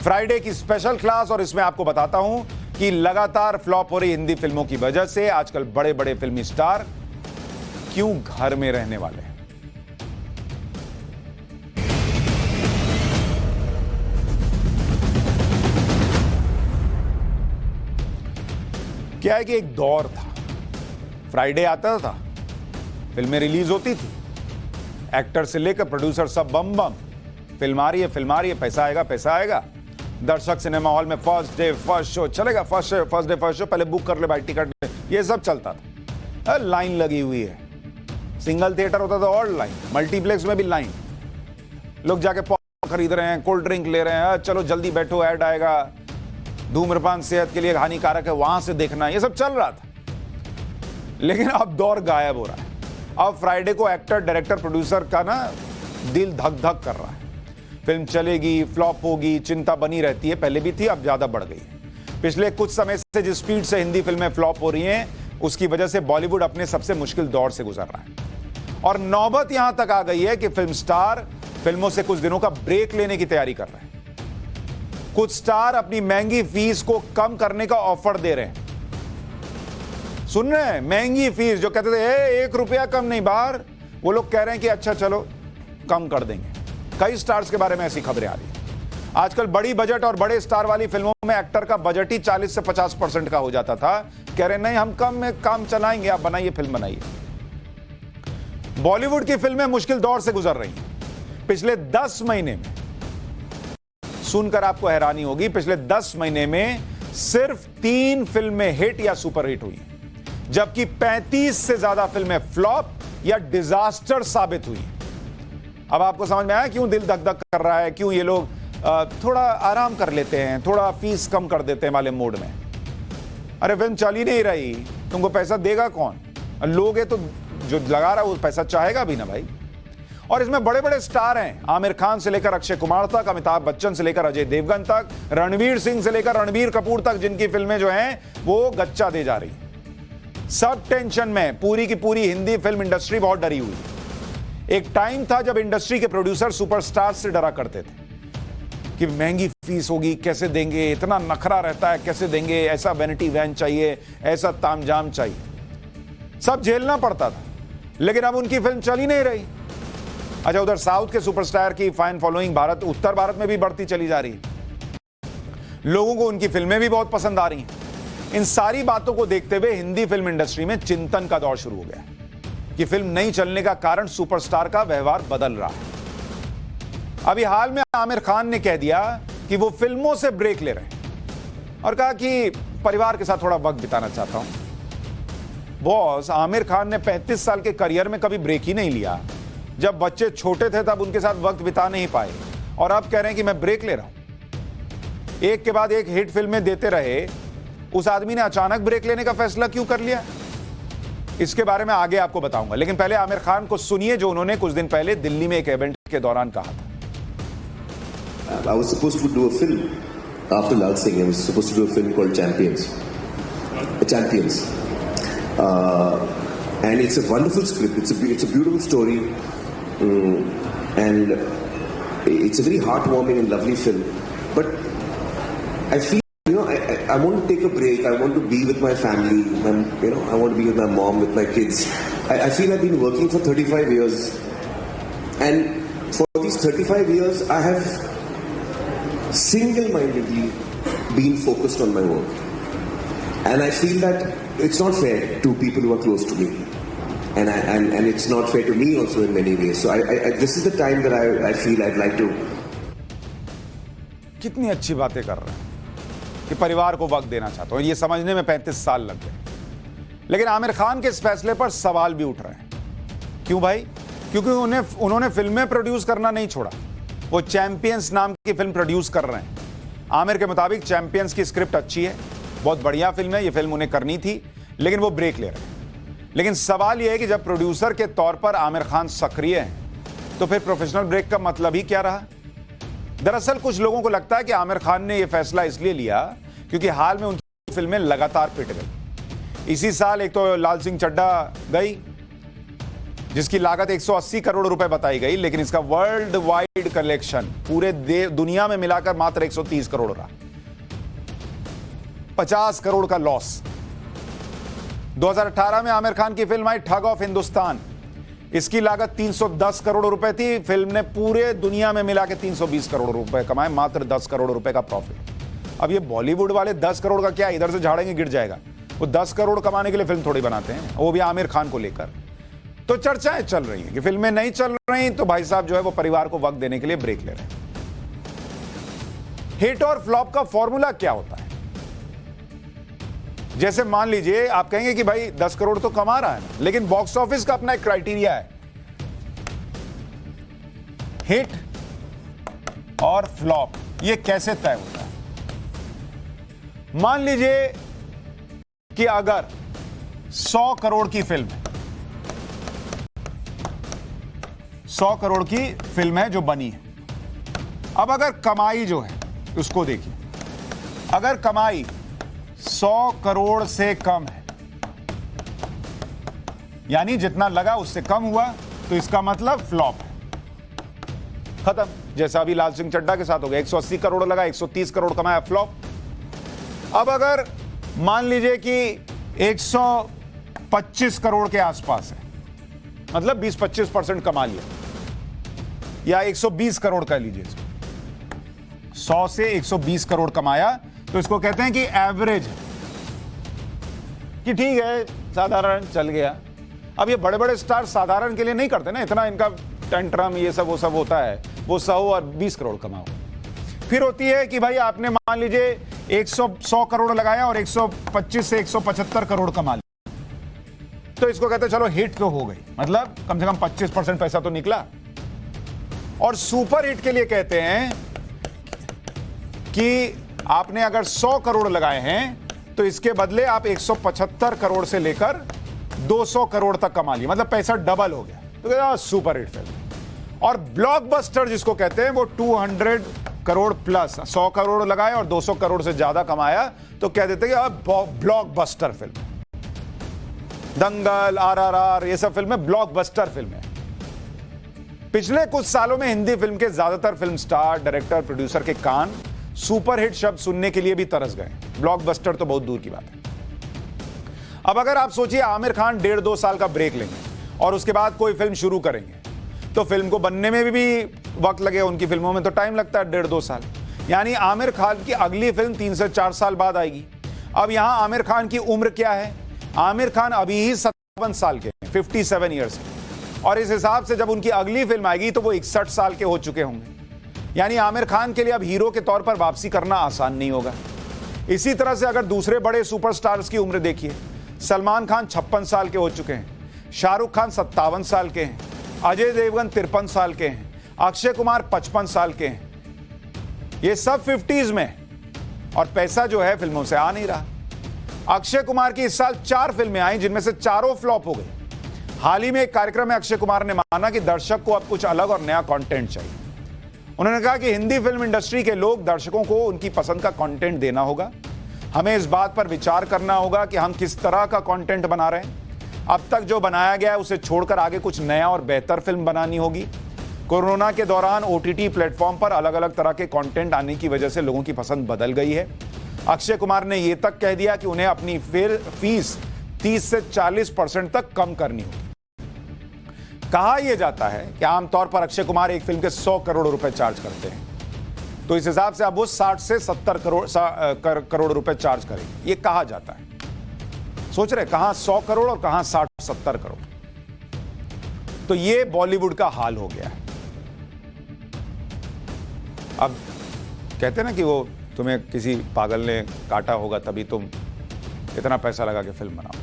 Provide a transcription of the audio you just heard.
Friday की special class और इसमें आपको बताता हूं कि लगातार फ्लॉप हो रही हिंदी फिल्मों की वजह से आजकल बड़े बड़े फिल्मी स्टार क्यों घर में रहने वाले हैं। क्या है कि एक दौर था, फ्राइडे आता था, फिल्में रिलीज होती थी, एक्टर से लेकर प्रोड्यूसर सब बम बम, फिल्म आ रही है, पैसा आएगा। दर्शक सिनेमा हॉल में फर्स्ट डे फर्स्ट शो चलेगा, फर्स्ट डे फर्स्ट शो, पहले बुक कर ले भाई टिकट, ये सब चलता था। लाइन लगी हुई है, सिंगल थिएटर होता था और लाइन, मल्टीप्लेक्स में भी लाइन, लोग जाके पॉपकॉर्न खरीद रहे हैं, कोल्ड ड्रिंक ले रहे हैं, चलो जल्दी बैठो ऐड आएगा, धूम्रपान सेहत के लिए हानिकारक है, वहां से देखना, ये सब चल रहा था। लेकिन अब दौर गायब हो रहा है। अब फ्राइडे को एक्टर डायरेक्टर प्रोड्यूसर का ना दिल धक धक कर रहा है। फिल्म चलेगी, फ्लॉप होगी, चिंता बनी रहती है, पहले भी थी, अब ज्यादा बढ़ गई है। पिछले कुछ समय से जिस स्पीड से हिंदी फिल्में फ्लॉप हो रही हैं, उसकी वजह से बॉलीवुड अपने सबसे मुश्किल दौर से गुजर रहा है और नौबत यहां तक आ गई है कि फिल्म स्टार फिल्मों से कुछ दिनों का ब्रेक लेने की तैयारी कर रहे हैं। कुछ स्टार अपनी महंगी फीस को कम करने का ऑफर दे रहे हैं। सुन रहे हैं, महंगी फीस, जो कहते थे 1 रुपया कम नहीं बाहर, वो लोग कह रहे हैं कि अच्छा चलो कम कर देंगे। कई स्टार्स के बारे में ऐसी खबरें आ रही हैं। आजकल बड़ी बजट और बड़े स्टार वाली फिल्मों में एक्टर का बजट ही 40 से 50% का हो जाता था। कह रहे नहीं, हम कम में काम चलाएंगे, आप बनाइए, फिल्म बनाइए। बॉलीवुड की फिल्में मुश्किल दौर से गुजर रही हैं। पिछले 10 महीने में, सुनकर आपको हैरानी होगी, पिछले 10 महीने में सिर्फ 3 फिल्में हिट या सुपर हिट हुई, जबकि 35 से ज्यादा फिल्में फ्लॉप या डिजास्टर साबित हुई। अब आपको समझ में आया क्यों दिल धक धक कर रहा है, क्यों ये लोग थोड़ा आराम कर लेते हैं, थोड़ा फीस कम कर देते हैं वाले मूड में। अरे फिल्म चल ही नहीं रही, तुमको पैसा देगा कौन? लोग है तो जो लगा रहा है वो पैसा चाहेगा भी ना भाई। और इसमें बड़े बड़े स्टार हैं, आमिर खान से लेकर अक्षय कुमार तक, अमिताभ बच्चन से लेकर अजय देवगन तक, रणवीर सिंह से लेकर रणबीर कपूर तक, जिनकी फिल्में जो हैं वो गच्चा दे जा रही। सब टेंशन में, पूरी की पूरी हिंदी फिल्म इंडस्ट्री बहुत डरी हुई। एक टाइम था जब इंडस्ट्री के प्रोड्यूसर सुपरस्टार से डरा करते थे कि महंगी फीस होगी, कैसे देंगे, इतना नखरा रहता है, कैसे देंगे, ऐसा वैनिटी वैन चाहिए, ऐसा तामझाम चाहिए, सब झेलना पड़ता था। लेकिन अब उनकी फिल्म चल ही नहीं रही। अच्छा, उधर साउथ के सुपरस्टार की फैन फॉलोइंग उत्तर भारत में भी बढ़ती चली जा रही है, लोगों को उनकी फिल्में भी बहुत पसंद आ रही हैं। इन सारी बातों को देखते हुए हिंदी फिल्म इंडस्ट्री में चिंतन का दौर शुरू हो गया है कि फिल्म नहीं चलने का कारण सुपरस्टार का व्यवहार बदल रहा है। अभी हाल में आमिर खान ने कह दिया कि वो फिल्मों से ब्रेक ले रहे हैं और कहा कि परिवार के साथ थोड़ा वक्त बिताना चाहता हूं। बॉस, आमिर खान ने 35 साल के करियर में कभी ब्रेक ही नहीं लिया। जब बच्चे छोटे थे तब उनके साथ वक्त बिता नहीं पाए और अब कह रहे हैं कि मैं ब्रेक ले रहा हूं। एक के बाद एक हिट फिल्में देते रहे उस आदमी ने अचानक ब्रेक लेने का फैसला क्यों कर लिया, इसके बारे में आगे आपको बताऊंगा। लेकिन पहले आमिर खान को सुनिए जो उन्होंने कुछ दिन पहले दिल्ली में एक इवेंट के दौरान कहा था। I was supposed to do a film after Lal Singh. I was supposed to do a film called Champions. And it's a wonderful script. It's a beautiful story, and it's a very heartwarming and lovely film. But I feel, I want to take a break. I want to be with my family. I want to be with my mom, with my kids. I feel I've been working for 35 years, and for these 35 years, I have single-mindedly been focused on my work. And I feel that it's not fair to people who are close to me. And it's not fair to me also in many ways. So this is the time that I feel I'd like to. कितनी अच्छी बातें कर रहे हैं कि परिवार को वक्त देना चाहता हूं। ये समझने में 35 साल लग गए। लेकिन आमिर खान के इस फैसले पर सवाल भी उठ रहे हैं। क्यों भाई? क्योंकि उन्होंने फिल्में प्रोड्यूस करना नहीं छोड़ा। वो चैंपियंस नाम की फिल्म प्रोड्यूस कर रहे हैं। आमिर के मुताबिक चैंपियंस की स्क्रिप्ट अच्छी है, बहुत बढ़िया फिल्म है, ये फिल्म उन्हें करनी थी, लेकिन वो ब्रेक ले रहे हैं। लेकिन सवाल यह है कि जब प्रोड्यूसर के तौर पर आमिर खान सक्रिय हैं, तो फिर प्रोफेशनल ब्रेक का मतलब ही क्या रहा? दरअसल कुछ लोगों को लगता है कि आमिर खान ने यह फैसला इसलिए लिया क्योंकि हाल में उनकी फिल्में लगातार पिट गई। इसी साल एक तो लाल सिंह चड्ढा गई, जिसकी लागत 180 करोड़ रुपए बताई गई, लेकिन इसका वर्ल्ड वाइड कलेक्शन पूरे दुनिया में मिलाकर मात्र 130 करोड़ रहा। 50 करोड़ का लॉस। 2018 में आमिर खान की फिल्म आई ठग ऑफ हिंदुस्तान। इसकी लागत 310 करोड़ रुपए थी। फिल्म ने पूरे दुनिया में मिला के 320 करोड़ रुपए कमाए, मात्र 10 करोड़ रुपए का प्रॉफिट। अब ये बॉलीवुड वाले 10 करोड़ का क्या, इधर से झाड़ेंगे गिर जाएगा। वो 10 करोड़ कमाने के लिए फिल्म थोड़ी बनाते हैं, वो भी आमिर खान को लेकर। तो चर्चाएं चल रही हैं कि फिल्में नहीं चल रही, तो भाई साहब जो है वो परिवार को वक्त देने के लिए ब्रेक ले रहे हैं। हिट और फ्लॉप का फॉर्मूला क्या होता है? जैसे मान लीजिए आप कहेंगे कि भाई 10 करोड़ तो कमा रहा है ना, लेकिन बॉक्स ऑफिस का अपना एक क्राइटेरिया है। हिट और फ्लॉप ये कैसे तय होता है? मान लीजिए कि अगर 100 करोड़ की फिल्म है, 100 करोड़ की फिल्म है जो बनी है। अब अगर कमाई जो है उसको देखिए, अगर कमाई 100 करोड़ से कम है, यानी जितना लगा उससे कम हुआ, तो इसका मतलब फ्लॉप है, खत्म। जैसा अभी लाल सिंह चड्ढा के साथ हो गया, 180 करोड़ लगा, 130 करोड़ कमाया, फ्लॉप। अब अगर मान लीजिए कि 125 करोड़ के आसपास है, मतलब 20-25% कमा लिया, या 120 करोड़ कह लीजिए, 100 से 120 करोड़ कमाया, तो इसको कहते हैं कि एवरेज है, कि ठीक है, साधारण चल गया। अब ये बड़े बड़े स्टार साधारण के लिए नहीं करते ना, इतना इनका टेंट्रम ये सब वो सब होता है, वो 100 और 20 करोड़ कमाओ। फिर होती है कि भाई आपने मान लीजिए 100 करोड़ लगाया और 125 से 175 करोड़ कमा लिया, तो इसको कहते हैं चलो हिट तो हो गई, मतलब कम से कम 25% पैसा तो निकला। और सुपर हिट के लिए कहते हैं कि आपने अगर 100 करोड़ लगाए हैं, तो इसके बदले आप 175 करोड़ से लेकर 200 करोड़ तक कमा लिए, मतलब पैसा डबल हो गया, तो कहते हैं सुपर हिट फिल्म। और ब्लॉकबस्टर जिसको कहते हैं, वो 200 करोड़ प्लस, 100 करोड़ लगाए और 200 करोड़ से ज्यादा कमाया, तो कह देते हैं कि ब्लॉकबस्टर फिल्म। दंगल, RRR, ये सब फिल्में ब्लॉकबस्टर फिल्म है। पिछले कुछ सालों में हिंदी फिल्म के ज्यादातर फिल्म स्टार, डायरेक्टर, प्रोड्यूसर के कान सुपरहिट शब्द सुनने के लिए भी तरस गए, ब्लॉकबस्टर तो बहुत दूर की बात है। अब अगर आप सोचिए आमिर खान 1.5-2 साल का ब्रेक लेंगे और उसके बाद कोई फिल्म शुरू करेंगे, तो फिल्म को बनने में भी वक्त लगेगा। उनकी फिल्मों में तो टाइम लगता है 1.5-2 साल, यानी आमिर खान की अगली फिल्म 3 से 4 साल बाद आएगी। अब यहां आमिर खान की उम्र क्या है? आमिर खान अभी ही 57 साल के हैं, 57 ईयर्स के, और इस हिसाब से जब उनकी अगली फिल्म आएगी तो वो 61 साल के हो चुके होंगे। यानी आमिर खान के लिए अब हीरो के तौर पर वापसी करना आसान नहीं होगा। इसी तरह से अगर दूसरे बड़े सुपरस्टार्स की उम्र देखिए, सलमान खान 56 साल के हो चुके हैं, शाहरुख खान 57 साल के हैं, अजय देवगन 53 साल के हैं, अक्षय कुमार 55 साल के हैं। ये सब 50s में, और पैसा जो है फिल्मों से आ नहीं रहा। अक्षय कुमार की इस साल 4 फिल्में आई, जिनमें से चारों फ्लॉप हो गई। हाल ही में एक कार्यक्रम में अक्षय कुमार ने माना कि दर्शक को अब कुछ अलग और नया कंटेंट चाहिए। उन्होंने कहा कि हिंदी फिल्म इंडस्ट्री के लोग, दर्शकों को उनकी पसंद का कंटेंट देना होगा। हमें इस बात पर विचार करना होगा कि हम किस तरह का कंटेंट बना रहे हैं। अब तक जो बनाया गया है उसे छोड़कर आगे कुछ नया और बेहतर फिल्म बनानी होगी। कोरोना के दौरान OTT प्लेटफॉर्म पर अलग अलग तरह के कंटेंट आने की वजह से लोगों की पसंद बदल गई है। अक्षय कुमार ने यह तक कह दिया कि उन्हें अपनी फीस 30 से 40% तक कम करनी होगी। कहा यह जाता है कि आमतौर पर अक्षय कुमार एक फिल्म के 100 करोड़ रुपए चार्ज करते हैं, तो इस हिसाब से अब वो 60 से 70 करोड़ रुपए चार्ज करेंगे, ये कहा जाता है। सोच रहे कहां 100 करोड़ और कहां 60-70 करोड़। तो ये बॉलीवुड का हाल हो गया है। अब कहते हैं ना कि वो तुम्हें किसी पागल ने काटा होगा तभी तुम इतना पैसा लगा के फिल्म बनाओ।